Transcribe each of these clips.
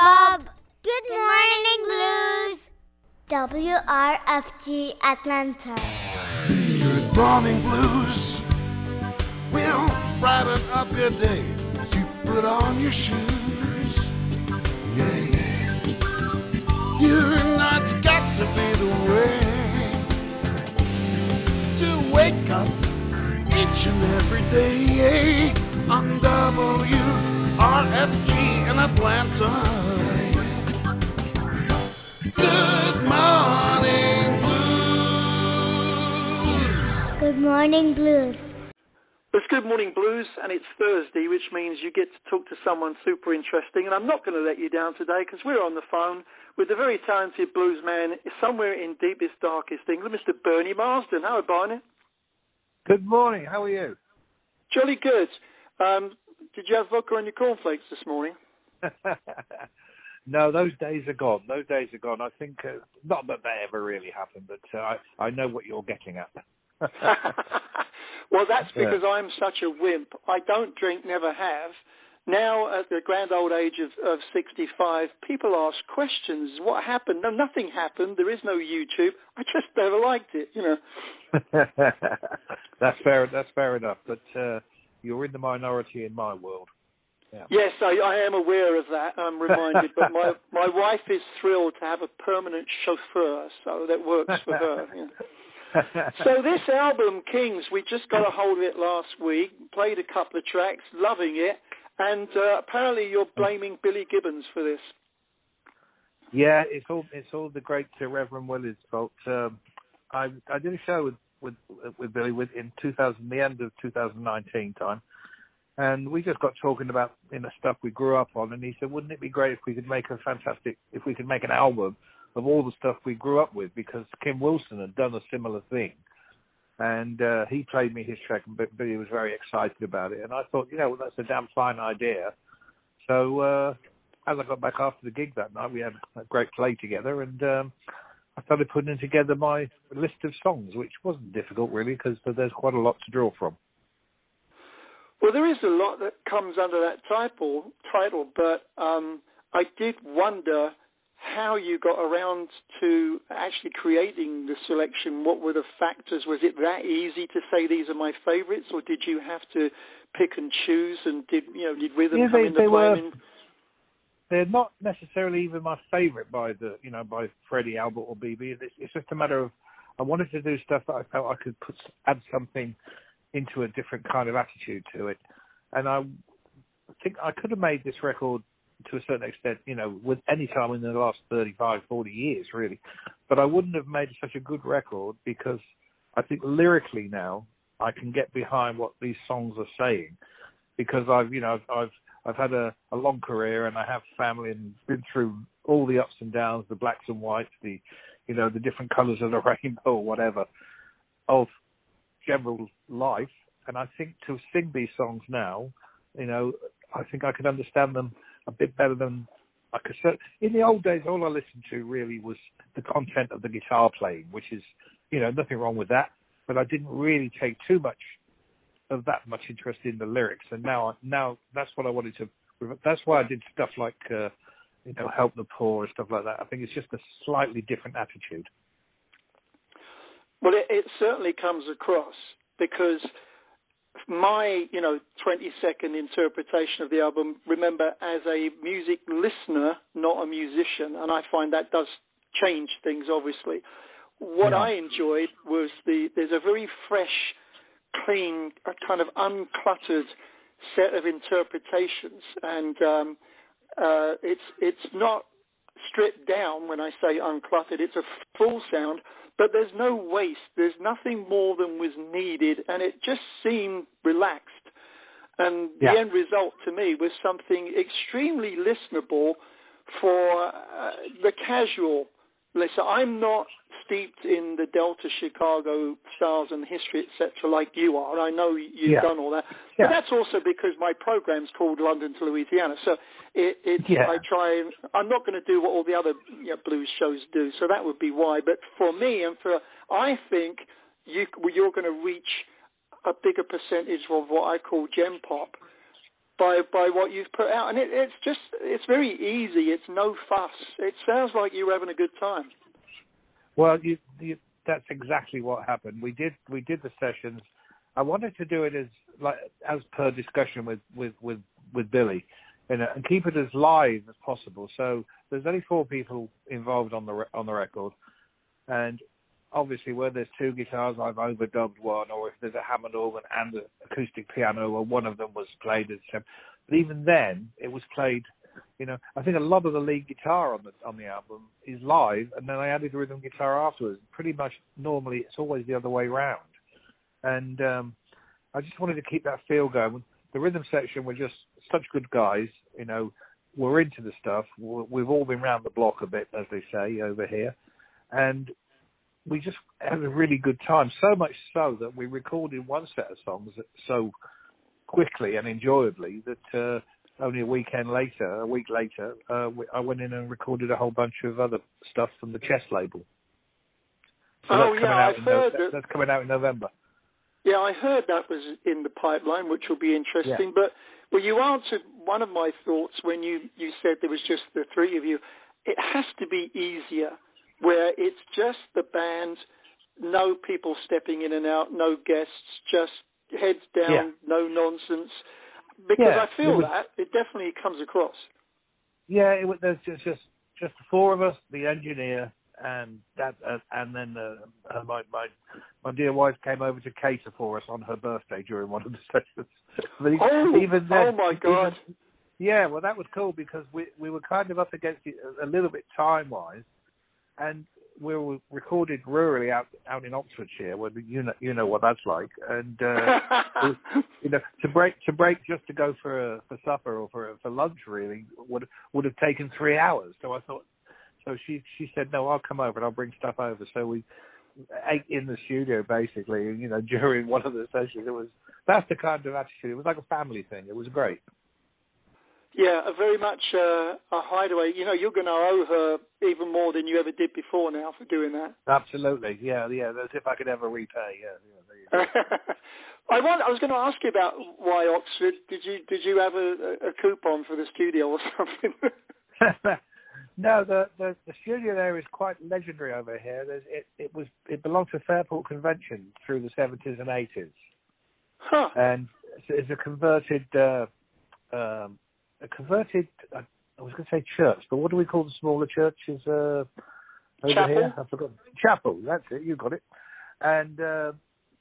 Bob. Good morning, Blues. WRFG Atlanta. Good morning, Blues. We'll brighten up your day as you put on your shoes. Yeah, yeah. You know it's got to be the way to wake up each and every day on WRFG in Atlanta. Good morning, Blues. Good morning, Blues. It's Good Morning Blues, and it's Thursday, which means you get to talk to someone super interesting. And I'm not going to let you down today because we're on the phone with the very talented blues man somewhere in deepest, darkest England, Mr. BERNIE MARSDEN. How are you, Barney? Good morning. How are you? Jolly good. Did you have vodka on your cornflakes this morning? No, those days are gone. Those days are gone. I think, not that they ever really happened, but I know what you're getting at. Well, that's because I'm such a wimp. I don't drink, never have. Now, at the grand old age of 65, people ask questions. What happened? No, nothing happened. There is no YouTube. I just never liked it, you know. That's fair enough. But you're in the minority in my world. Yeah. Yes, I am aware of that. I'm reminded. But my wife is thrilled to have a permanent chauffeur, so that works for her. Yeah. So this album, Kings, we just got a hold of it last week, played a couple of tracks, loving it, and apparently you're blaming Billy Gibbons for this. Yeah, it's all the great Reverend Willie's fault. I did a show with Billy in the end of 2019 time, and we just got talking about stuff we grew up on, and he said, wouldn't it be great if we could make an album of all the stuff we grew up with, because Kim Wilson had done a similar thing. And he played me his track, and Billy was very excited about it. And I thought, that's a damn fine idea. So as I got back after the gig that night, we had a great play together, and I started putting together my list of songs, which wasn't difficult, really, because there's quite a lot to draw from. Well, there is a lot that comes under that title, but I did wonder how you got around to actually creating the selection. What were the factors? Was it that easy to say these are my favourites, or did you have to pick and choose? And did rhythm come into play? They're not necessarily even my favourite by Freddie Albert or BB. It's just a matter of I wanted to do stuff that I felt I could add something into a different kind of attitude to it, and I think I could have made this record to a certain extent, with any time in the last 35, 40 years, really. But I wouldn't have made such a good record because I think lyrically now I can get behind what these songs are saying, because I've had a long career, and I have family and been through all the ups and downs, the blacks and whites, the different colours of the rainbow or whatever of general life. And I think to sing these songs now, I think I could understand them a bit better than I could. In the old days, all I listened to really was the content of the guitar playing, which is, nothing wrong with that. But I didn't really take too much interest in the lyrics. And now that's what I wanted to. That's why I did stuff like, Help the Poor and stuff like that. I think it's just a slightly different attitude. Well, it certainly comes across, because my 20-second interpretation of the album, remember, as a music listener, not a musician, and I find that does change things, obviously. What I enjoyed was there's a very fresh, clean, kind of uncluttered set of interpretations, and it's not stripped down. When I say uncluttered, it's a full sound, but there's no waste. There's nothing more than was needed, and it just seemed relaxed. And the end result to me was something extremely listenable for the casual listener. I'm not steeped in the Delta Chicago styles and history, etc., like you are. I know you've done all that. But that's also because my program's called London to Louisiana. So I try, and I'm not going to do what all the other blues shows do. So that would be why. But for me, I think you're going to reach a bigger percentage of what I call gem pop by what you've put out, and it's very easy. It's no fuss. It sounds like you're having a good time. Well, that's exactly what happened. We did the sessions. I wanted to do it as per discussion with Billy, and keep it as live as possible. So there's only 4 people involved on the record, and obviously where there's 2 guitars, I've overdubbed one, or if there's a Hammond organ and an acoustic piano, or one of them was played at the same. But even then, it was played. I think a lot of the lead guitar on the album is live, and then I added rhythm guitar afterwards. Pretty much normally it's always the other way round, and I just wanted to keep that feel going. The rhythm section were just such good guys, we're into the stuff. We've all been round the block a bit, as they say over here, and we just had a really good time. So much so that we recorded one set of songs so quickly and enjoyably that only a week later, I went in and recorded a whole bunch of other stuff from the Chess label. So that's coming out in November. Yeah, I heard that was in the pipeline, which will be interesting. Yeah. But you answered one of my thoughts when you said there was just the 3 of you. It has to be easier, where it's just the band, no people stepping in and out, no guests, just heads down, no nonsense. Because I feel that it definitely comes across. Yeah, there's just the 4 of us, the engineer, and that, and then my dear wife came over to cater for us on her birthday during one of the sessions. Oh my God! Well, that was cool because we were kind of up against it a little bit time-wise, and we were recorded rurally out in Oxfordshire, where you know what that's like, and to break just to go for supper or for lunch really would have taken 3 hours. So I thought, so she said, no, I'll come over and I'll bring stuff over. So we ate in the studio basically, during one of the sessions. That's the kind of attitude. It was like a family thing. It was great. Yeah, very much a hideaway. You're going to owe her even more than you ever did before now for doing that. Absolutely. Yeah. As if I could ever repay. Yeah. I was going to ask you about why Oxford. Did you have a coupon for the studio or something? No, the studio there is quite legendary over here. It belonged to Fairport Convention through the 70s and 80s. Huh. And it's a converted. I was going to say church, but what do we call the smaller churches over here? I forgot. Chapel, that's it, you got it. And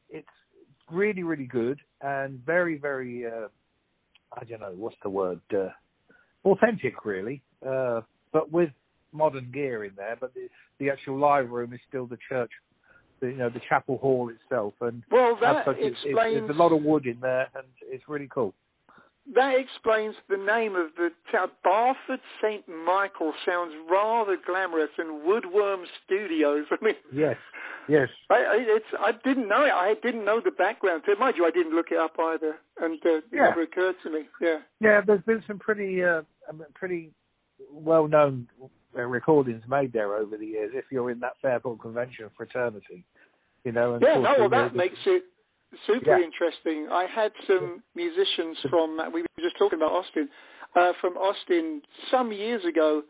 it's really, really good and very, very, I don't know, what's the word, authentic, really, but with modern gear in there. But the actual live room is still the church, the chapel hall itself. And that explains... There's a lot of wood in there, and it's really cool. That explains the name of the town. Barford St. Michael sounds rather glamorous, and Woodworm Studios. I mean, yes. I didn't know it. I didn't know the background to it. Mind you, I didn't look it up either, and it never occurred to me. Yeah. There's been some pretty well-known recordings made there over the years. If you're in that Fairport Convention fraternity, And that makes it super interesting. I had some musicians we were just talking about Austin, from Austin some years ago,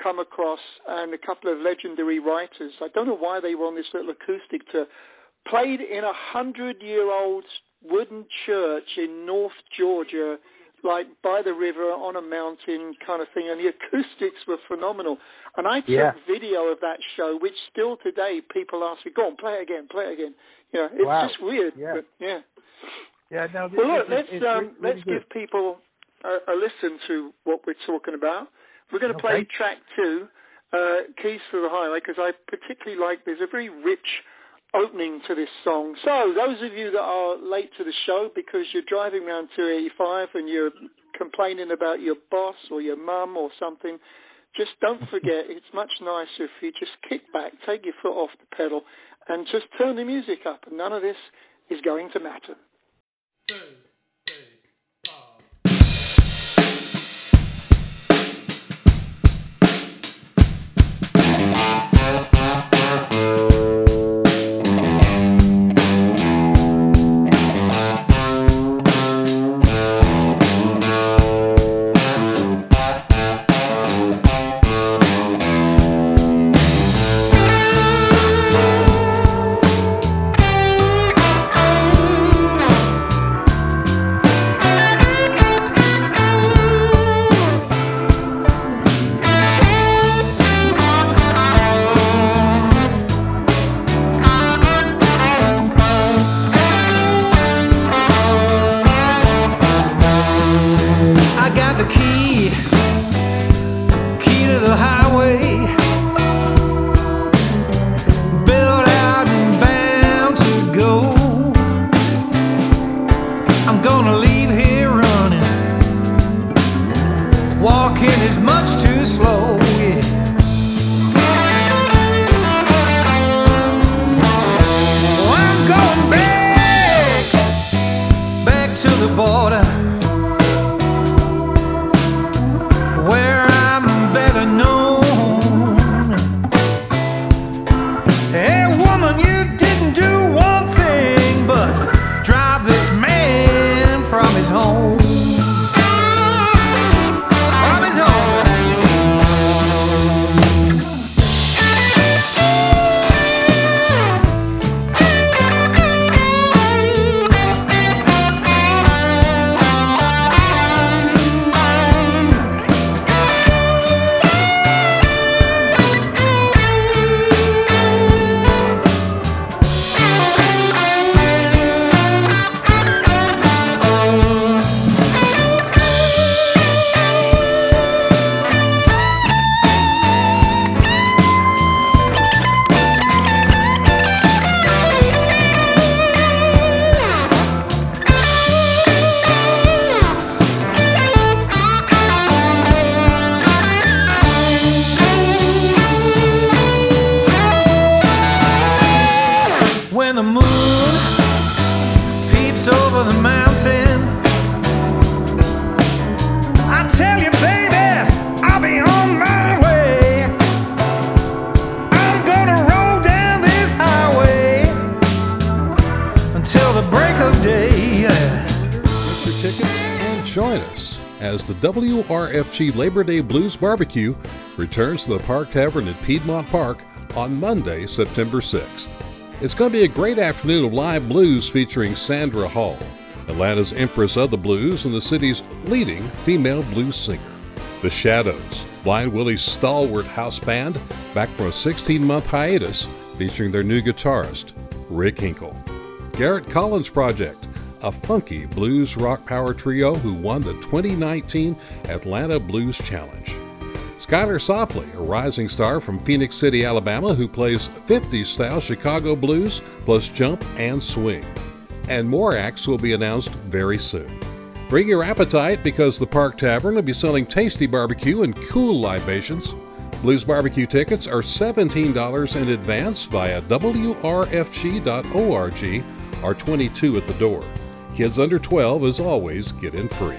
come across, and a couple of legendary writers. I don't know why they were on this little acoustic tour. Played in a 100-year-old wooden church in North Georgia, like by the river on a mountain kind of thing, and the acoustics were phenomenal. And I took video of that show, which still today people ask me, go on, play it again. It's just weird. Yeah. But, yeah. No, well, look, let's give people a listen to what we're talking about. We're going to play track 2, Keys to the Highway, because I particularly like, there's a very rich opening to this song. So those of you that are late to the show because you're driving around 285 and you're complaining about your boss or your mum or something, just don't forget, it's much nicer if you just kick back, take your foot off the pedal, and just turn the music up, and none of this is going to matter. 2, 3, 4. man is much too slow, yeah. Oh, I'm going back to the border, where I'm better known. Hey woman, you didn't do one thing but drive this man from his home. When the moon peeps over the mountain, I tell you, baby, I'll be on my way. I'm gonna roll down this highway until the break of day. Get your tickets and join us as the WRFG Labor Day Blues Barbecue returns to the Park Tavern at Piedmont Park on Monday, September 6th. It's going to be a great afternoon of live blues featuring Sandra Hall, Atlanta's Empress of the Blues and the city's leading female blues singer. The Shadows, Blind Willie's stalwart house band, back from a 16-month hiatus, featuring their new guitarist, Rick Hinkle. Garrett Collins Project, a funky blues rock power trio who won the 2019 Atlanta Blues Challenge. Skylar Softly, a rising star from Phoenix City, Alabama, who plays 50s-style Chicago blues, plus jump and swing. And more acts will be announced very soon. Bring your appetite because the Park Tavern will be selling tasty barbecue and cool libations. Blues Barbecue tickets are $17 in advance via WRFG.org or $22 at the door. Kids under 12, as always, get in free.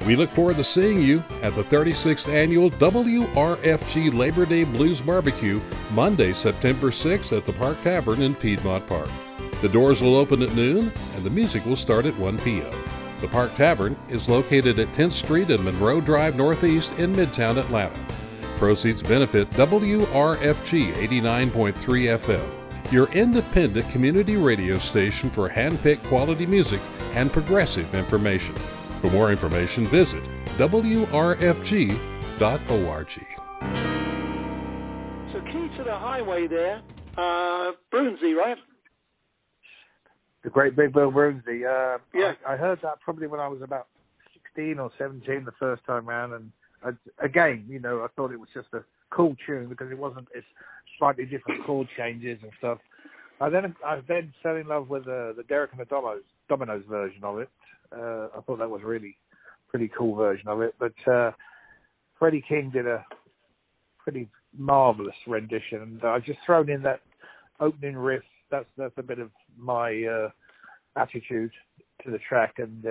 We look forward to seeing you at the 36th Annual WRFG Labor Day Blues Barbecue, Monday, September 6th at the Park Tavern in Piedmont Park. The doors will open at noon, and the music will start at 1 p.m. The Park Tavern is located at 10th Street and Monroe Drive Northeast in Midtown Atlanta. Proceeds benefit WRFG 89.3 FM, your independent community radio station for hand-picked quality music and progressive information. For more information, visit WRFG.org. So key to the highway there, Brunsey, right? The Great Big Bill Brunsey. Yeah. I heard that probably when I was about 16 or 17 the first time round, and again, you know, I thought it was just a cool tune because it's slightly different chord changes and stuff. I then fell in love with the Derek and the Dominoes version of it. I thought that was really pretty cool version of it. But Freddie King did a pretty marvelous rendition, and I've just thrown in that opening riff. That's a bit of my attitude to the track, and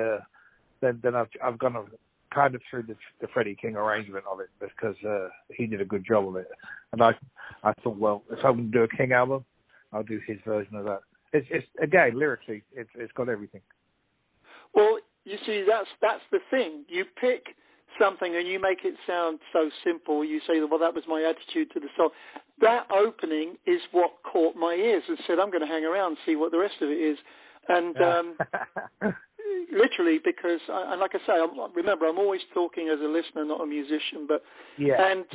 then I've gone kind of through the Freddie King arrangement of it because he did a good job of it. And I thought, well, if I'm going to do a King album, I'll do his version of that. It's again, lyrically, it's got everything. Well, you see, that's the thing. You pick something and you make it sound so simple. You say, well, that was my attitude to the song. That opening is what caught my ears and said, I'm going to hang around and see what the rest of it is. And literally, because, and like I say, remember, I'm always talking as a listener, not a musician. But and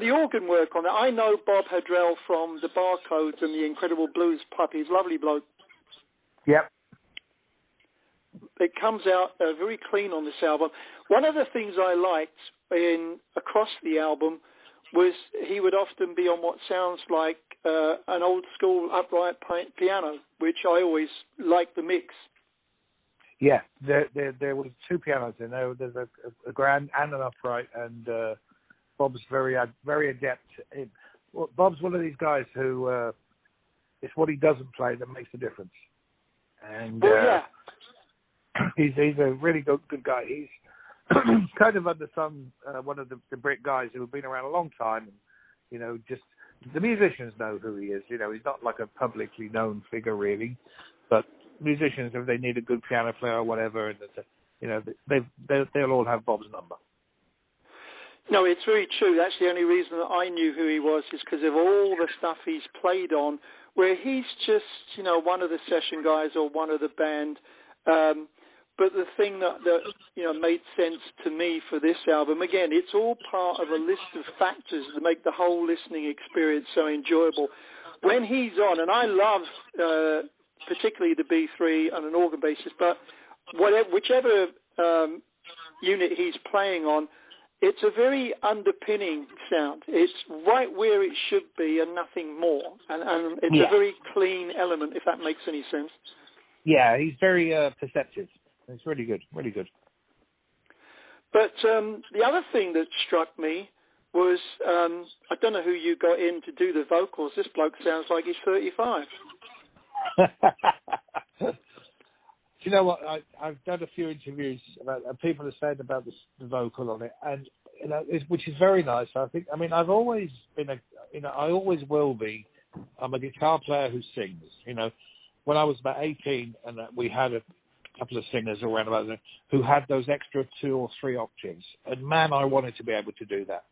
the organ work on it. I know Bob Hadrell from the Barcodes and the Incredible Blues Puppies, lovely bloke. Yep. It comes out very clean on this album. One of the things I liked across the album was he would often be on what sounds like an old school upright piano, which I always like the mix. Yeah, there was two pianos in there. There's a grand and an upright, and Bob's very adept. Bob's one of these guys who it's what he doesn't play that makes the difference. And he's a really good guy. He's kind of undersung, one of the Brit guys who have been around a long time. And, just the musicians know who he is. He's not like a publicly known figure really, but musicians, if they need a good piano player or whatever, and they'll all have Bob's number. No, it's very true. That's the only reason that I knew who he was, is because of all the stuff he's played on, where he's just, one of the session guys or one of the band. But the thing that made sense to me for this album, again, it's all part of a list of factors that make the whole listening experience so enjoyable. When he's on, and I love particularly the B3 and an organ bassist, but whichever unit he's playing on, it's a very underpinning sound. It's right where it should be and nothing more. And it's a very clean element, if that makes any sense. Yeah, he's very perceptive. It's really good, really good. But the other thing that struck me was, I don't know who you got in to do the vocals. This bloke sounds like he's 35. You know what? I've done a few interviews about people have said about the vocal on it, and which is very nice. I've always been I always will be. I'm a guitar player who sings. When I was about 18, and we had a couple of singers around about there who had those extra 2 or 3 octaves, and man, I wanted to be able to do that,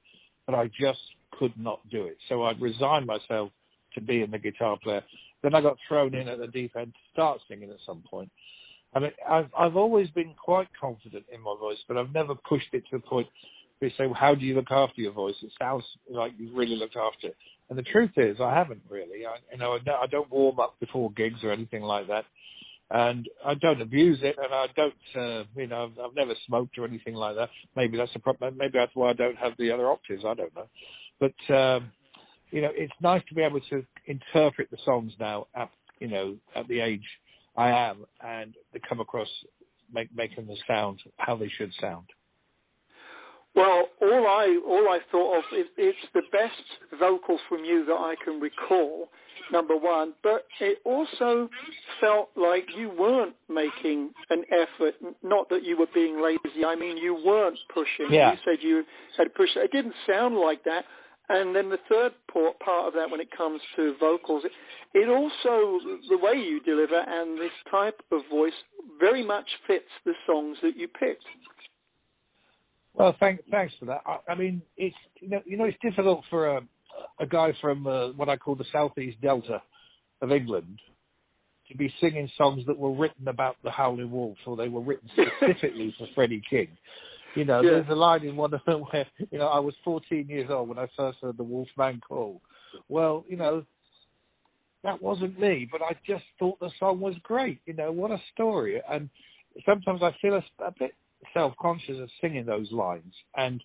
but I just could not do it. So I'd resigned myself to being the guitar player. Then I got thrown in at the deep end to start singing at some point. I've always been quite confident in my voice, but I've never pushed it to the point where you say, well, how do you look after your voice? It sounds like you've really looked after it. And the truth is, I haven't really. I don't warm up before gigs or anything like that. And I don't abuse it, and I don't, I've never smoked or anything like that. Maybe that's the problem. Maybe that's why I don't have the other octaves. I don't know. But, it's nice to be able to interpret the songs now at the age I am, and to come across making them sound how they should sound. Well, all I thought of is it's the best vocal from you that I can recall, number one, but it also felt like you weren't making an effort, not that you were being lazy, I mean you weren't pushing. Yeah. You said you had pushed. It didn't sound like that. And then the third part of that, when it comes to vocals, it also, the way you deliver and this type of voice very much fits the songs that you picked. Well, thanks for that. It's it's difficult for a guy from what I call the southeast delta of England to be singing songs that were written about the Howling Wolf, or they were written specifically for Freddie King. There's a line in one of them where, I was 14 years old when I first heard the Wolfman call. Well, that wasn't me, but I just thought the song was great. What a story. And sometimes I feel a bit self-conscious of singing those lines. And,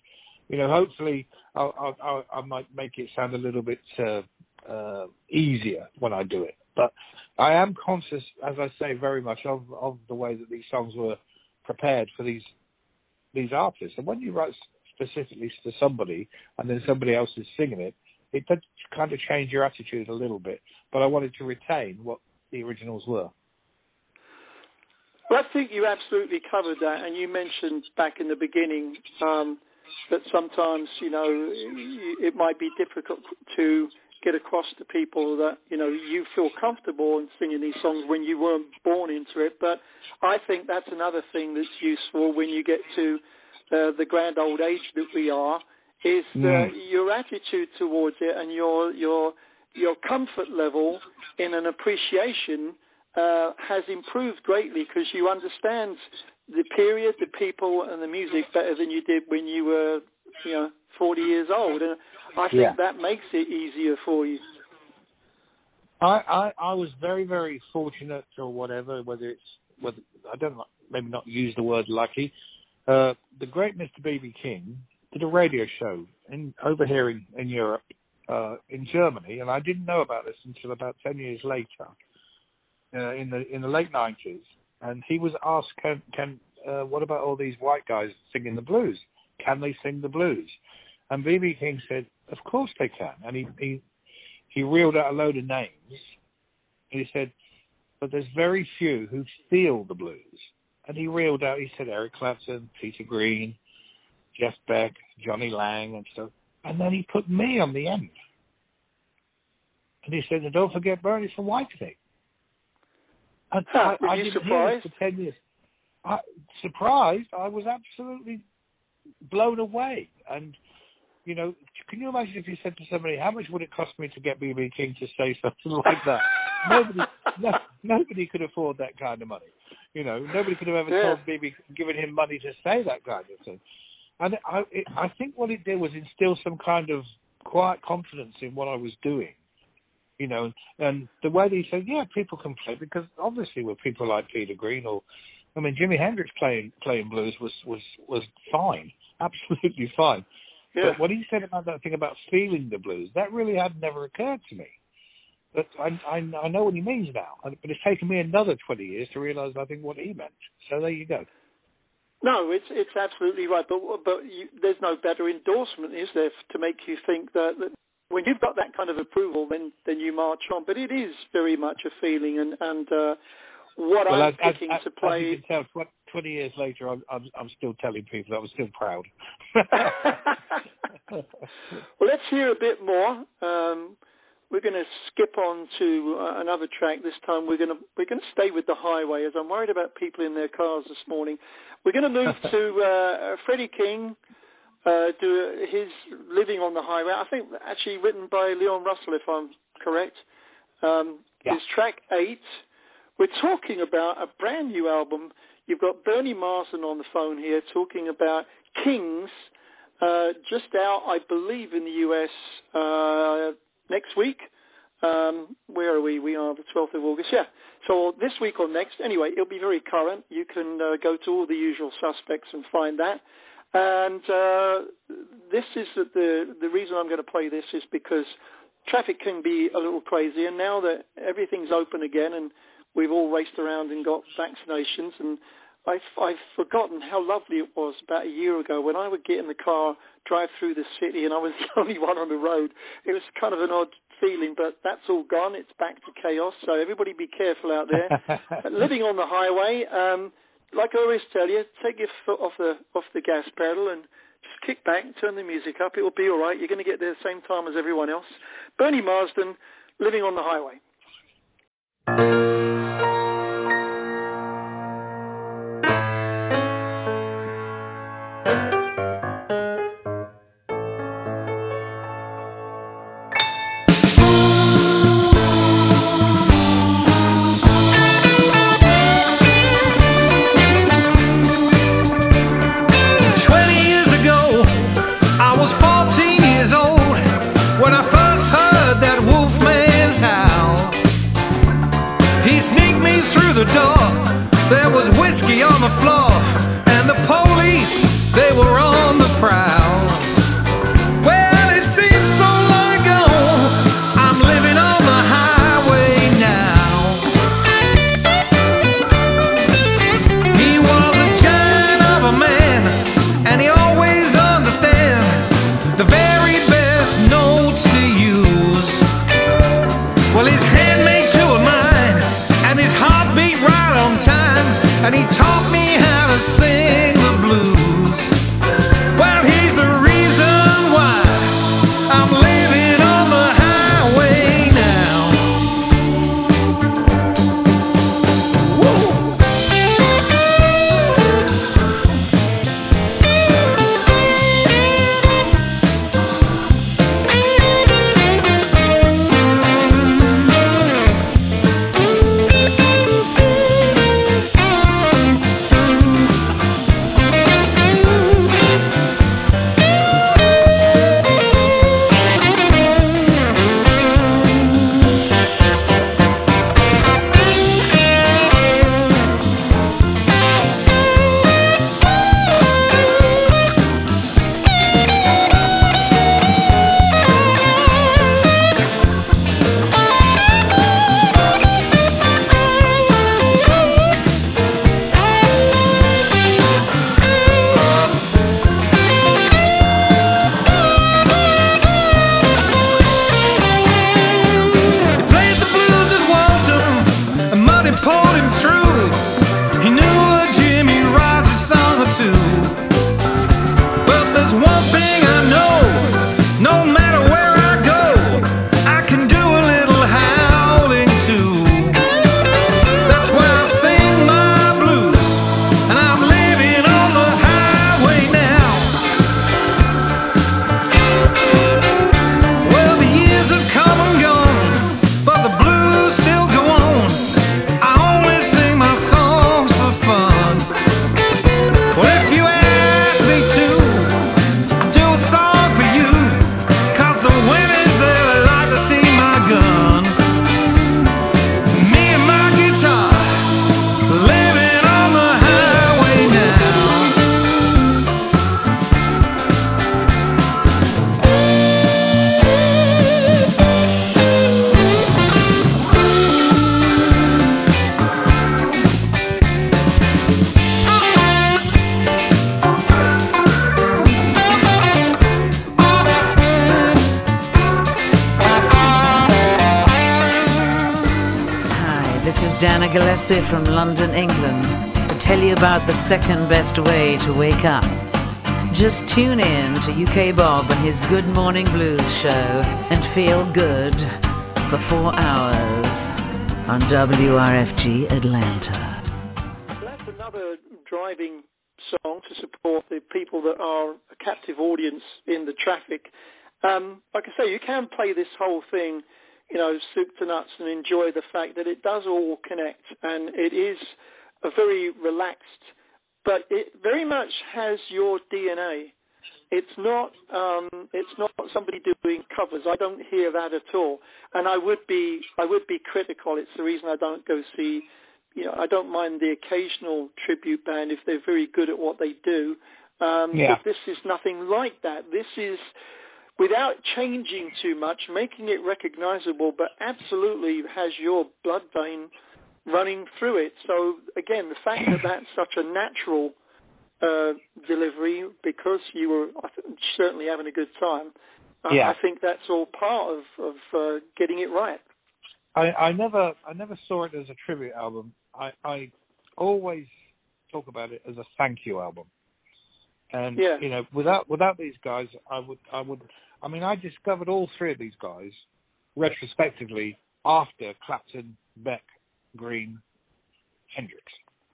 hopefully I might make it sound a little bit easier when I do it. But I am conscious, as I say, very much of the way that these songs were prepared for these artists. And when you write specifically to somebody and then somebody else is singing it, it does kind of change your attitude a little bit. But I wanted to retain what the originals were. Well, I think you absolutely covered that, and you mentioned back in the beginning that sometimes, it might be difficult to get across to people that, you feel comfortable in singing these songs when you weren't born into it. But I think that's another thing that's useful when you get to the grand old age that we are, is your attitude towards it and your comfort level in an appreciation has improved greatly, because you understand the period, the people, and the music better than you did when you were, 40 years old. And I think that makes it easier for you. I was very, very fortunate, or whatever, whether I don't know, maybe not use the word lucky. The great Mr. B.B. King did a radio show over here in Europe, in Germany, and I didn't know about this until about 10 years later, in the late 90s. And he was asked, what about all these white guys singing the blues? Can they sing the blues? And B.B. King said, of course they can. And he reeled out a load of names. And he said, but there's very few who feel the blues. And he reeled out, he said, Eric Clapton, Peter Green, Jeff Beck, Johnny Lang, and stuff. And then he put me on the end. And he said, and don't forget Bernie from Whitesnake. And were you surprised? For 10 years. Surprised? I was absolutely blown away. And, you know, can you imagine if you said to somebody, how much would it cost me to get B.B. King to say something like that? Nobody could afford that kind of money. You know, nobody could have ever told B.B. given him money to say that kind of thing. And I think what it did was instill some kind of quiet confidence in what I was doing. You know, and the way that he said, yeah, people can play, because obviously with people like Peter Green or, I mean, Jimi Hendrix playing blues was fine, absolutely fine. Yeah. But what he said about that thing about feeling the blues, that really had never occurred to me. But I know what he means now. But it's taken me another 20 years to realise, I think, what he meant. So there you go. No, it's absolutely right. But there's no better endorsement, is there, to make you think that when you've got that kind of approval, then you march on. But it is very much a feeling, and what I'm picking to play. As you can tell, 20 years later, I'm still telling people I was still proud. Well, let's hear a bit more. We're going to skip on to another track. This time we're going to stay with the highway, as I'm worried about people in their cars this morning. We're going to move to Freddie King, do his Living on the Highway. I think actually written by Leon Russell, if I'm correct. His track 8. We're talking about a brand new album. You've got Bernie Marsden on the phone here talking about Kings, just out, I believe, in the US next week. Where are we? We are the 12th of August. Yeah. So this week or next. Anyway, it'll be very current. You can go to all the usual suspects and find that. And this is the reason I'm going to play this is because traffic can be a little crazy. And now that everything's open again and we've all raced around and got vaccinations, and I've forgotten how lovely it was about a year ago when I would get in the car, drive through the city, and I was the only one on the road. It was kind of an odd feeling, but that's all gone. It's back to chaos, so everybody be careful out there. Living on the highway, like I always tell you, take your foot off the gas pedal and just kick back and turn the music up. It will be all right. You're going to get there the same time as everyone else. Bernie Marsden, Living on the Highway. 14 years old when I first heard that wolfman's howl. He sneaked me through the door. There was whiskey on the floor, and the police, they were on the prowl. Well, it seems so long ago, I'm living on the highway now. He was a giant of a man, and he always understand the very best notes to use. Well, his hand made two of mine, and his heart beat right on time, and he taught me how to sing the blues. Well, he's the reason why I'm living on the highway now. Woo! Dana Gillespie from London, England, to tell you about the second best way to wake up. Just tune in to UK Bob and his Good Morning Blues show and feel good for 4 hours on WRFG Atlanta. That's another driving song to support the people that are a captive audience in the traffic. Like I say, you can play this whole thing, soup to nuts, and enjoy the fact that it does all connect, and it is a very relaxed, but it very much has your DNA. It's not somebody doing covers. I don't hear that at all, and I would be critical. It's the reason I don't go see. I don't mind the occasional tribute band if they're very good at what they do. But this is nothing like that. This is, without changing too much, making it recognizable, but absolutely has your blood vein running through it. So, again, the fact that that's such a natural delivery, because you were certainly having a good time, I think that's all part of getting it right. I never saw it as a tribute album. I always talk about it as a thank you album. And without these guys, I discovered all three of these guys retrospectively after Clapton, Beck, Green, Hendrix,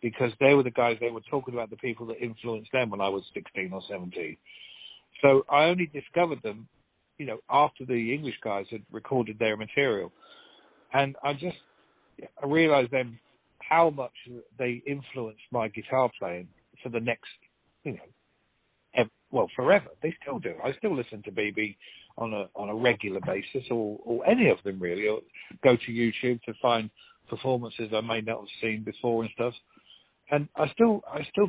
because they were the guys, they were talking about the people that influenced them when I was 16 or 17. So I only discovered them, after the English guys had recorded their material. And I realized then how much they influenced my guitar playing for the next, forever. They still do. I still listen to BB on a regular basis, or any of them really, or go to YouTube to find performances I may not have seen before and stuff. And I still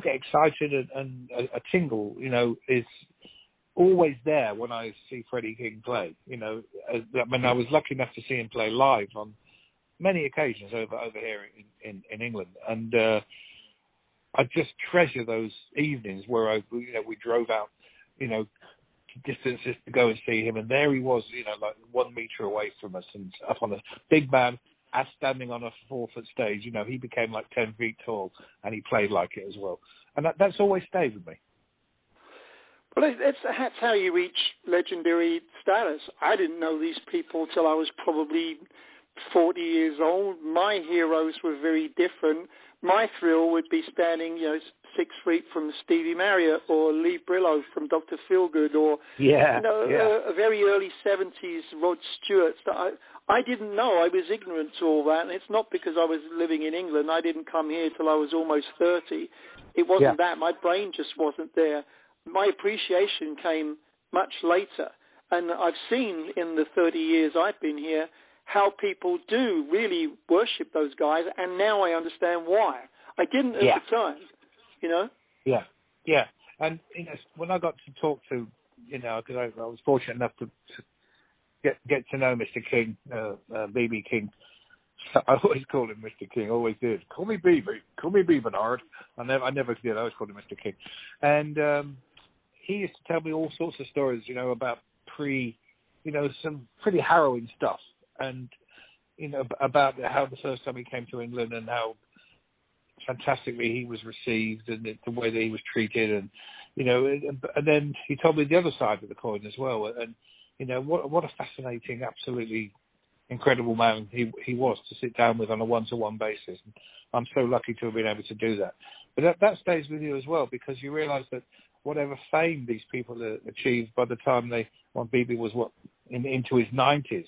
get excited, and a tingle, is always there when I see Freddie King play. I was lucky enough to see him play live on many occasions over here in England, and I just treasure those evenings where we drove out, distances to go and see him, and there he was, like 1 meter away from us, and up on a big man, as standing on a 4-foot stage. He became like 10 feet tall, and he played like it as well, and that's always stayed with me. Well, that's how you reach legendary status. I didn't know these people till I was probably 40 years old. My heroes were very different. My thrill would be standing, 6 feet from Stevie Marriott or Lee Brillo from Dr. Feelgood, or a very early 70s Rod Stewart. I didn't know. I was ignorant to all that, and it's not because I was living in England. I didn't come here till I was almost 30. It wasn't that. My brain just wasn't there. My appreciation came much later, and I've seen in the 30 years I've been here how people do really worship those guys, and now I understand why. I didn't at the time, Yeah. And when I got to talk to, because I was fortunate enough to get to know Mr. King, BB King. I always called him Mr. King. Always did. Call me BB. Call me B Bernard. I never did. I always called him Mr. King. And he used to tell me all sorts of stories, about some pretty harrowing stuff. And, about how the first time he came to England and how fantastically he was received, and the way that he was treated. And, and then he told me the other side of the coin as well. And, what a fascinating, absolutely incredible man he was to sit down with on a one-to-one basis. And I'm so lucky to have been able to do that. But that stays with you as well, because you realise that whatever fame these people achieved by the time when BB was into his 90s,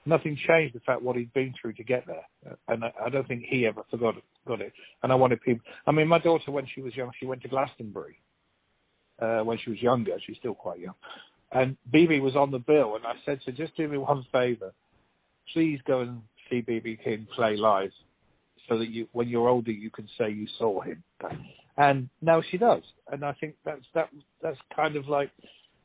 nothing changed the fact what he'd been through to get there. And I don't think he ever forgot it. And I wanted people... my daughter, when she was young, she went to Glastonbury. When she was younger, she's still quite young. And BB was on the bill, and I said to her, just do me one favour. Please go and see BB King play live, so that when you're older, you can say you saw him. And now she does. And I think that's kind of like...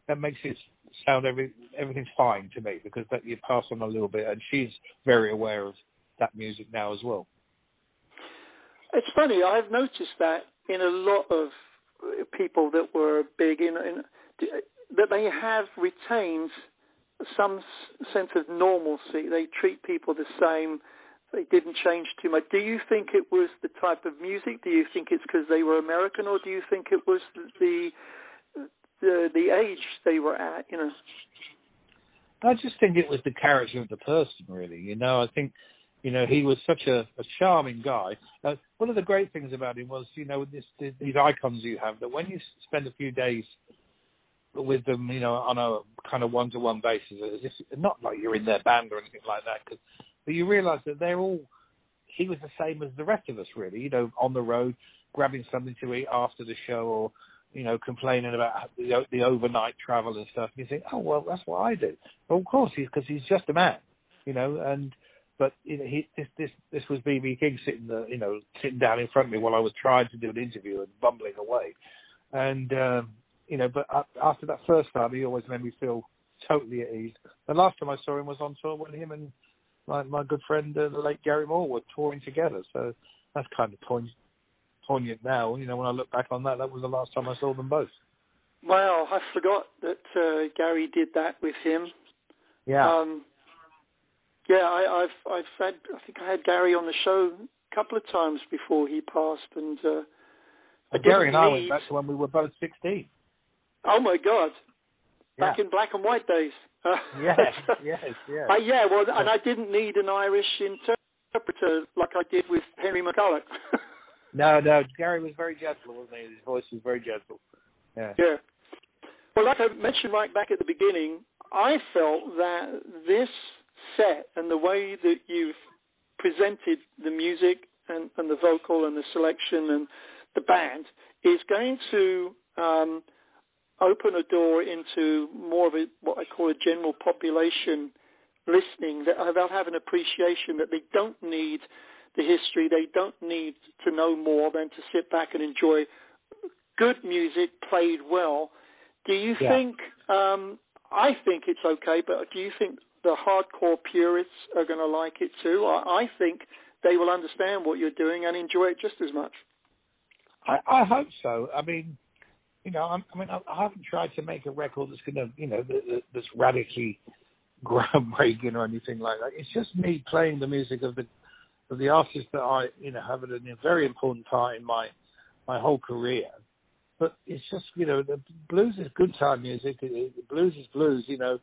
That makes it sound everything's fine to me, because that you pass on a little bit, and she's very aware of that music now as well. It's funny, I've noticed that in a lot of people that were big, that they have retained some sense of normalcy. They treat people the same. They didn't change too much. Do you think it was the type of music? Do you think it's because they were American, or do you think it was the age they were at? You know. I just think it was the character of the person, really. You know, I think, you know, he was such a charming guy. One of the great things about him was, you know, these icons you have, that when you spend a few days with them, you know, on a kind of one-to-one basis, as if, not like you're in their band or anything like that, but you realise that he was the same as the rest of us, really, you know, on the road, grabbing something to eat after the show, or, you know, complaining about the overnight travel and stuff. And you think, oh, well, that's what I do. Well, of course, because he's just a man, you know, but you know, this was B.B. King sitting down in front of me while I was trying to do an interview and bumbling away. And, you know, but after that first time, he always made me feel totally at ease. The last time I saw him was on tour when him and my good friend, the late Gary Moore, were touring together. So that's kind of poignant now. You know, when I look back on that, that was the last time I saw them both. Wow, I forgot that Gary did that with him. Yeah. I've had, I think I had Gary on the show a couple of times before he passed, and Gary and I went back to when we were both 16. Oh my God! Back in black and white days. Yes. Well, and I didn't need an Irish interpreter like I did with Henry McCulloch. No, Gary was very gentle, wasn't he? His voice was very gentle. Yeah. Well, like I mentioned right back at the beginning, I felt that this set and the way that you've presented the music and the vocal and the selection and the band is going to open a door into more of what I call a general population listening, that they'll have an appreciation that they don't need the history, they don't need to know more than to sit back and enjoy good music played well. Do you think, I think it's okay, but do you think the hardcore purists are going to like it too? I think they will understand what you're doing and enjoy it just as much. I hope so. I mean, you know, I haven't tried to make a record that's going to, you know, that's radically groundbreaking or anything like that. It's just me playing the music of the artists that I, you know, have a very important part in my whole career. But it's just, you know, the blues is good time music. The blues is blues, you know.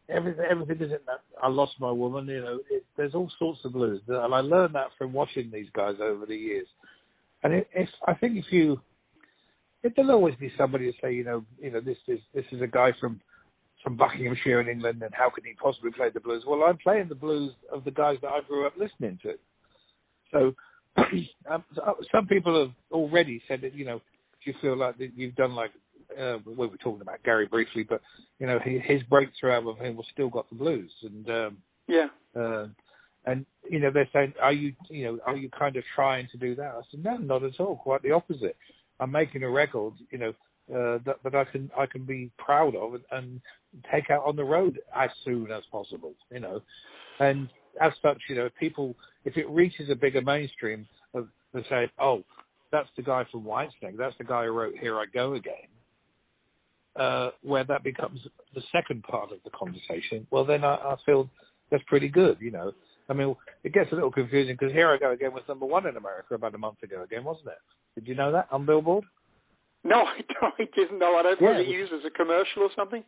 Everything isn't that I lost my woman, you know. There's all sorts of blues, and I learned that from watching these guys over the years. And I think if there'll always be somebody to say, you know, this is a guy from Buckinghamshire in England, and how can he possibly play the blues? Well, I'm playing the blues of the guys that I grew up listening to. So some people have already said that, you know, do you feel like that you've done like we were talking about Gary briefly, but you know his breakthrough album, he was still got the blues, and and you know they're saying, are you kind of trying to do that? I said, no, not at all. Quite the opposite. I'm making a record, you know, that I can be proud of and take out on the road as soon as possible, you know, and as such, you know, people, if it reaches a bigger mainstream, they say, oh, that's the guy from Whitesnake, that's the guy who wrote Here I Go Again, where that becomes the second part of the conversation, well, then I feel that's pretty good, you know. I mean, it gets a little confusing because Here I Go Again was #1 in America about a month ago again, wasn't it? Did you know that on Billboard? No, I didn't know. I don't know. Was it used as a commercial or something?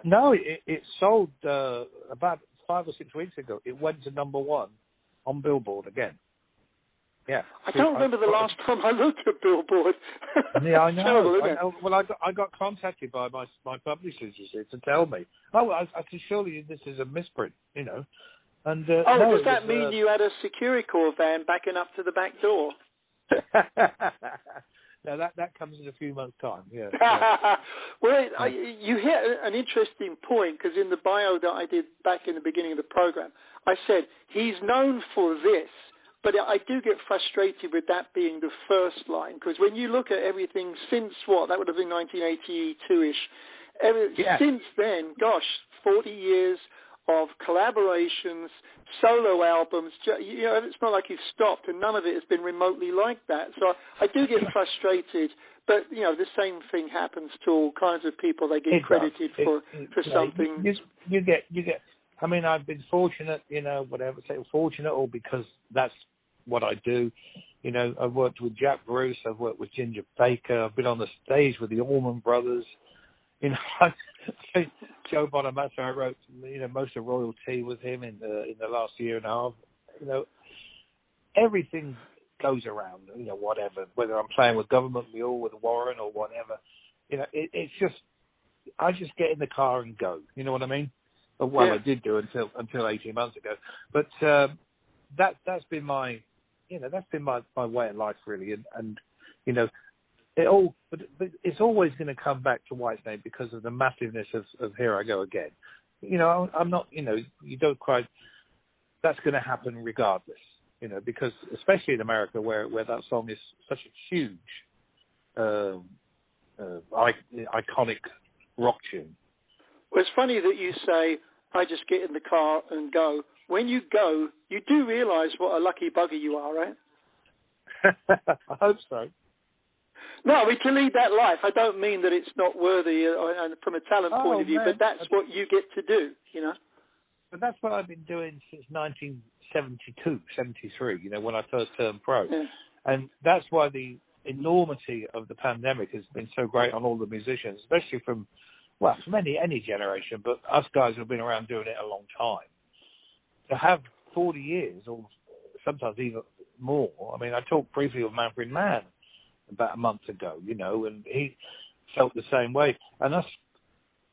No, it sold about 5 or 6 weeks ago. It went to #1 on Billboard again. Yeah. I don't remember the last time I looked at Billboard. Yeah, I know. Terrible, isn't it? Well, I got contacted by my publishers, you see, to tell me. Oh, I said, surely this is a misprint, you know. And does that mean you had a Securicorps van backing up to the back door? No, that comes in a few months' time. Yeah. Well, you hit an interesting point, because in the bio that I did back in the beginning of the program, I said he's known for this, but I do get frustrated with that being the first line, because when you look at everything since that would have been 1982-ish. Since then, gosh, 40 years of collaborations, solo albums. You know, it's not like you've stopped, and none of it has been remotely like that. So I do get frustrated, but you know, the same thing happens to all kinds of people. They get credited for something. You get I mean, I've been fortunate, whatever, say fortunate, or because that's what I do. I've worked with Jack Bruce, I've worked with Ginger Baker, I've been on the stage with the Allman Brothers. Joe Bonamassa, I wrote, most of Royalty with him in the last year and a half. Everything goes around, whatever, whether I'm playing with Government Mule, with Warren or whatever. It's just, I just get in the car and go. You know what I mean? Well, I did do until 18 months ago. But that's been my, that's been my way of life, really. And but it's always going to come back to Whitesnake because of the massiveness of Here I Go Again. I'm not, you don't quite, that's going to happen regardless, because especially in America where that song is such a huge, iconic rock tune. Well, it's funny that you say, I just get in the car and go. When you go, you do realise what a lucky bugger you are, right? I hope so. No, I mean, to lead that life, I don't mean that it's not worthy from a talent point of view, but that's what you get to do, But that's what I've been doing since 1972, 73, when I first turned pro. Yeah. And that's why the enormity of the pandemic has been so great on all the musicians, especially from any generation, but us guys who have been around doing it a long time. To have 40 years, or sometimes even more. I mean, I talked briefly with Manfred Mann about a month ago, and he felt the same way. And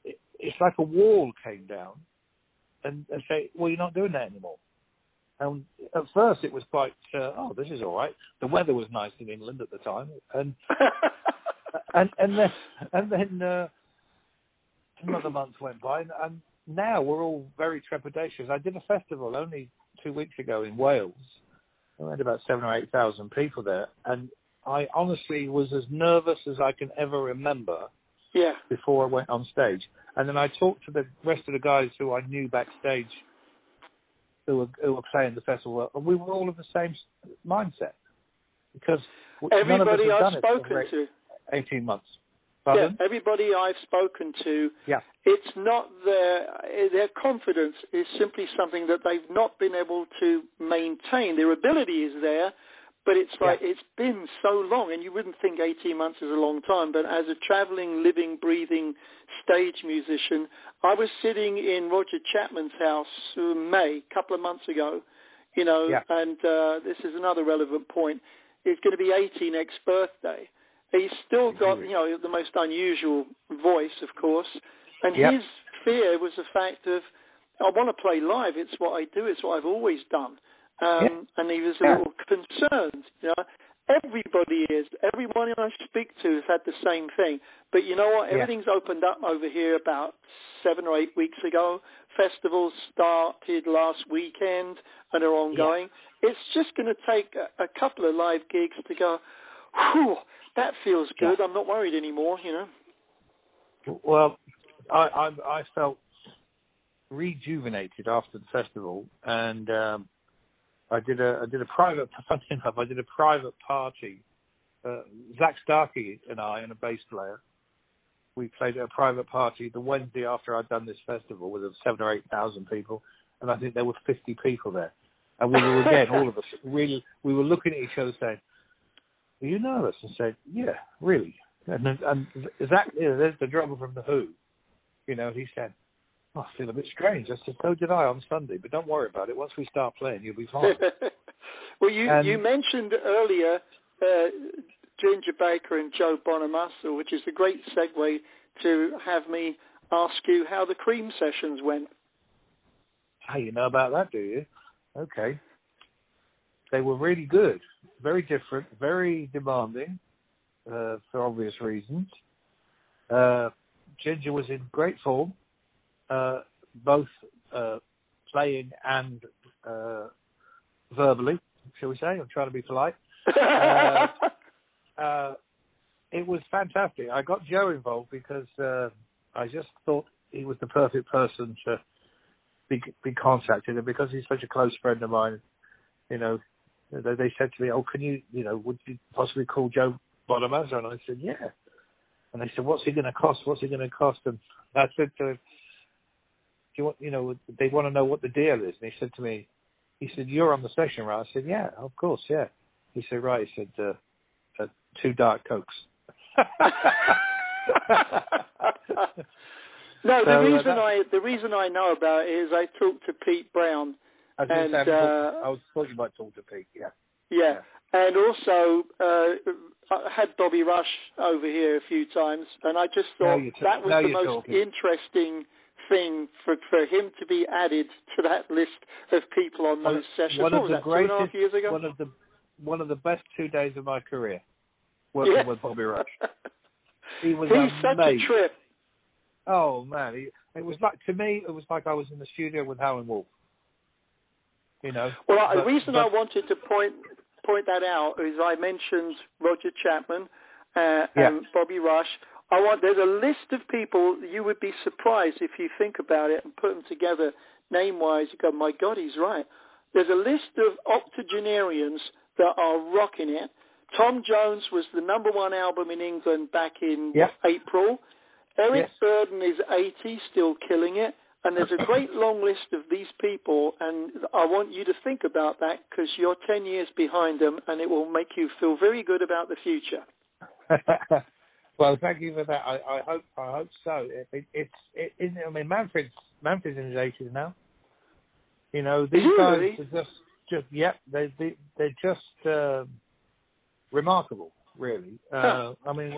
it's like a wall came down and say, well, you're not doing that anymore. And at first it was quite, this is all right. The weather was nice in England at the time. And then another month went by, and now we're all very trepidatious. I did a festival only 2 weeks ago in Wales. I had about 7,000 or 8,000 people there, and I honestly was as nervous as I can ever remember before I went on stage. And then I talked to the rest of the guys who I knew backstage who were playing the festival, and we were all of the same mindset. Because everybody none of us I've spoken to, 18 months. Pardon? Yeah, everybody I've spoken to, it's not their confidence is simply something that they've not been able to maintain. Their ability is there, but it's like it's been so long, and you wouldn't think 18 months is a long time, but as a traveling, living, breathing stage musician, I was sitting in Roger Chapman's house in May, a couple of months ago, and this is another relevant point. It's going to be 80 next birthday. He's still got, the most unusual voice, of course, and his fear was the fact of, I want to play live. It's what I do. It's what I've always done. And he was a little concerned. Everybody is. Everyone I speak to has had the same thing. But you know what? Everything's opened up over here about 7 or 8 weeks ago. Festivals started last weekend and are ongoing. It's just going to take a couple of live gigs to go, whew, that feels good. I'm not worried anymore, Well, I felt rejuvenated after the festival, and I did a private party. Zach Starkey and I, and a bass player, we played at a private party the Wednesday after I'd done this festival with 7,000 or 8,000 people, and I think there were 50 people there, and we were again, all of us, really, we were looking at each other saying, "Are you nervous?" And said, "Yeah, really." And Zach, there's the drummer from The Who, he said, I feel a bit strange. I said, so did I on Sunday, but don't worry about it. Once we start playing, you'll be fine. Well, you mentioned earlier Ginger Baker and Joe Bonamassa, which is a great segue to have me ask you how the Cream sessions went. Hey, you know about that, do you? Okay. They were really good. Very different, very demanding, for obvious reasons. Ginger was in great form. Both playing and verbally, shall we say? I'm trying to be polite. It was fantastic. I got Joe involved because I just thought he was the perfect person to be contacted, and because he's such a close friend of mine, they said to me, "Oh, can you, would you possibly call Joe Bonamassa?" And I said, "Yeah." And they said, "What's he going to cost? What's he going to cost?" And I said to him, you want, they want to know what the deal is. And he said to me, you're on the session, right? I said, yeah, of course, yeah. He said, right. He said, 2 Diet Cokes. No, the reason I know about it is I talked to Pete Brown. I was thought you might talk to Pete, yeah. Yeah, and also I had Bobby Rush over here a few times, and I just thought that was the most interesting thing for him to be added to that list of people on those sessions. What was that, 2.5 years ago? One of the best 2 days of my career, working with Bobby Rush. He's such a trip. Oh man, it was like, to me, it was like I was in the studio with Howlin' Wolf. Well, the reason I wanted to point that out is I mentioned Roger Chapman and Bobby Rush. There's a list of people you would be surprised if you think about it and put them together name-wise. You go, my God, he's right. There's a list of octogenarians that are rocking it. Tom Jones was the #1 album in England back in April. Eric Burden is 80, still killing it. And there's a great long list of these people, and I want you to think about that because you're 10 years behind them, and it will make you feel very good about the future. Well, thank you for that. I hope so. I mean, Manfred's in his 80s now. These guys are they're just remarkable, really. I mean,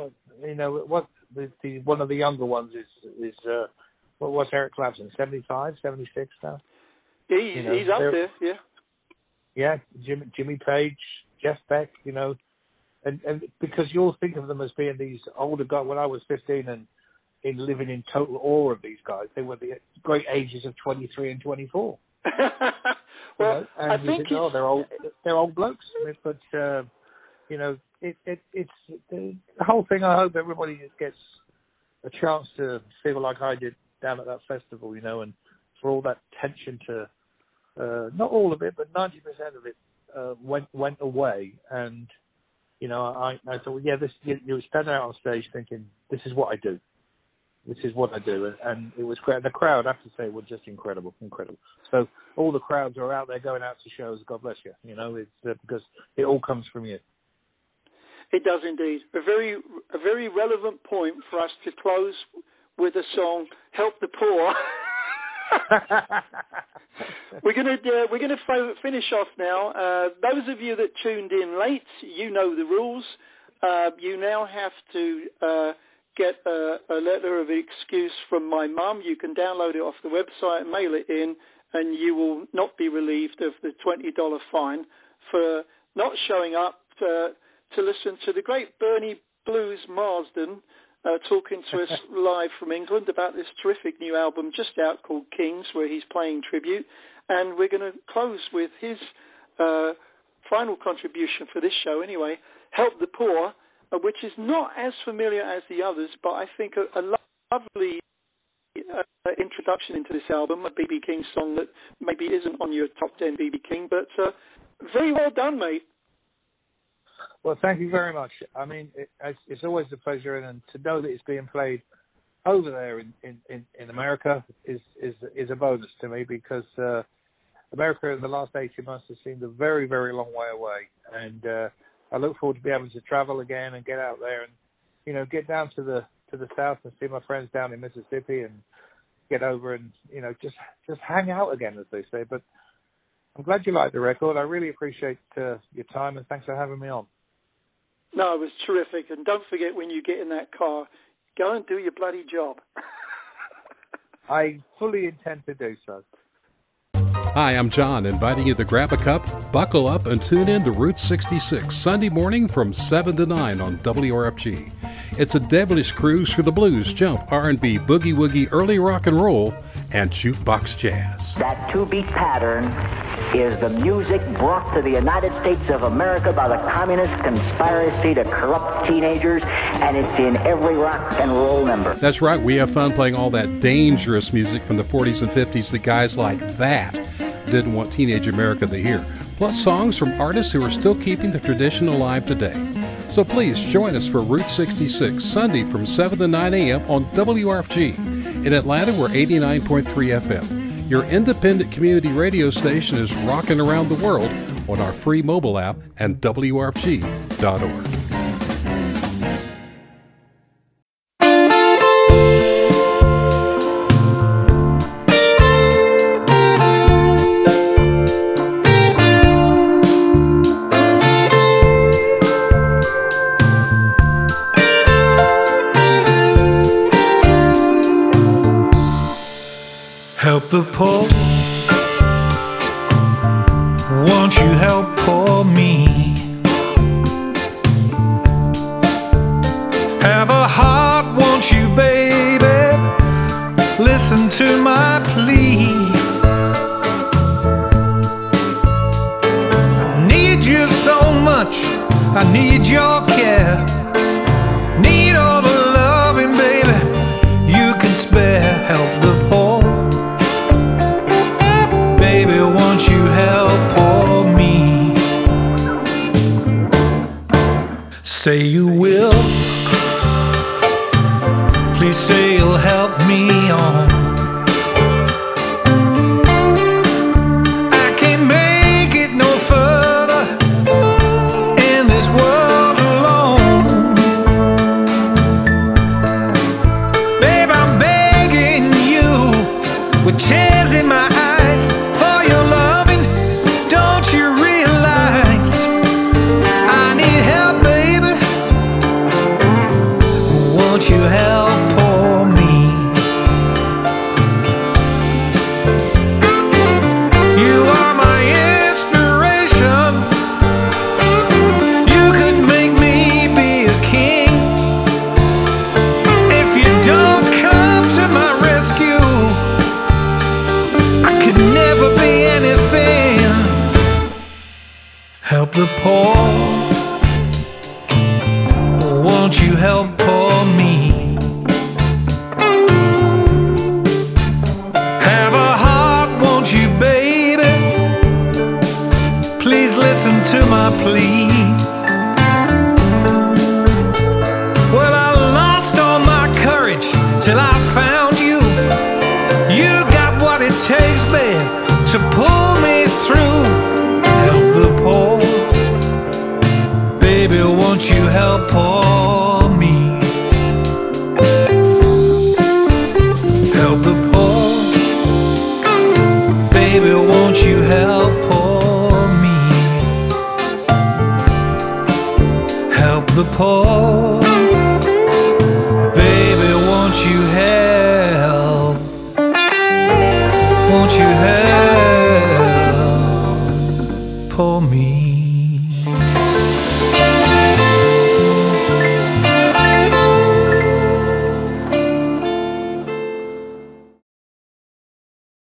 one of the younger ones is what's Eric Clapton, 75, 76 now? He's up there, yeah. Yeah, Jimmy Page, Jeff Beck, and because you'll think of them as being these older guys. When I was 15 and living in total awe of these guys, they were the great ages of 23 and 24. Well, I think they're old blokes, but it's the whole thing. I hope everybody gets a chance to feel like I did down at that festival, and for all that tension to, not all of it, but 90% of it went away. And, I thought, you were standing out on stage thinking, this is what I do. This is what I do. And it was great. The crowd, I have to say, were just incredible. So all the crowds are out there going out to shows, God bless you. It's because it all comes from you. It does indeed. A very relevant point for us to close with a song, "Help the Poor." We're gonna finish off now. Those of you that tuned in late, you know the rules. You now have to get a letter of excuse from my mum. You can download it off the website and mail it in, and you will not be relieved of the $20 fine for not showing up to listen to the great Bernie Marsden talking to us live from England about this terrific new album just out called Kings, where he's playing tribute. And we're going to close with his final contribution for this show anyway, Help the Poor, which is not as familiar as the others, but I think a lovely introduction into this album, a B.B. King song that maybe isn't on your top 10 B.B. King, but very well done, mate. Well, thank you very much. I mean, it's always a pleasure, and to know that it's being played over there in America is a bonus to me, because America in the last 18 months has seemed a very, very long way away, and I look forward to be able to travel again and get out there and get down to the south and see my friends down in Mississippi and get over and just hang out again, as they say. But I'm glad you liked the record. I really appreciate your time, and thanks for having me on. No, it was terrific. And don't forget, when you get in that car, go and do your bloody job. I fully intend to do so. Hi, I'm John, inviting you to grab a cup, buckle up, and tune in to Route 66, Sunday morning from 7 to 9 on WRFG. It's a devilish cruise for the blues, jump, R&B, boogie-woogie, early rock and roll, and jukebox jazz. That two-beat pattern is the music brought to the United States of America by the communist conspiracy to corrupt teenagers, and it's in every rock and roll number. That's right, we have fun playing all that dangerous music from the 40s and 50s that guys like that didn't want teenage America to hear, plus songs from artists who are still keeping the tradition alive today. So please join us for Route 66, Sunday from 7 to 9 a.m. on WRFG. In Atlanta, we're 89.3 FM. Your independent community radio station is rocking around the world on our free mobile app and WRFG.org. Help the poor. Won't you help poor me? Have a heart, won't you, baby? Listen to my plea. I need you so much, I need your care. Need all the loving, baby, you can spare. Help the poor. Baby, won't you help poor me? Say you will. Please say you'll help me on. I can't make it no further in this world alone. Babe, I'm begging you with tears in my eyes for your loving. Don't you realize I need help, baby? Won't you help poor me? You are my inspiration. You could make me be a king. If you don't come to my rescue, I could never be anything. Help the poor. Won't you help poor me? Have a heart, won't you, baby? Please listen to my plea. Well, I lost all my courage till I found you. You got what it takes, babe, to pull me through. Help the poor. Baby, won't you help poor me? Help the poor. Baby, won't you help poor me? Help the poor. Baby, won't you help? Won't you help?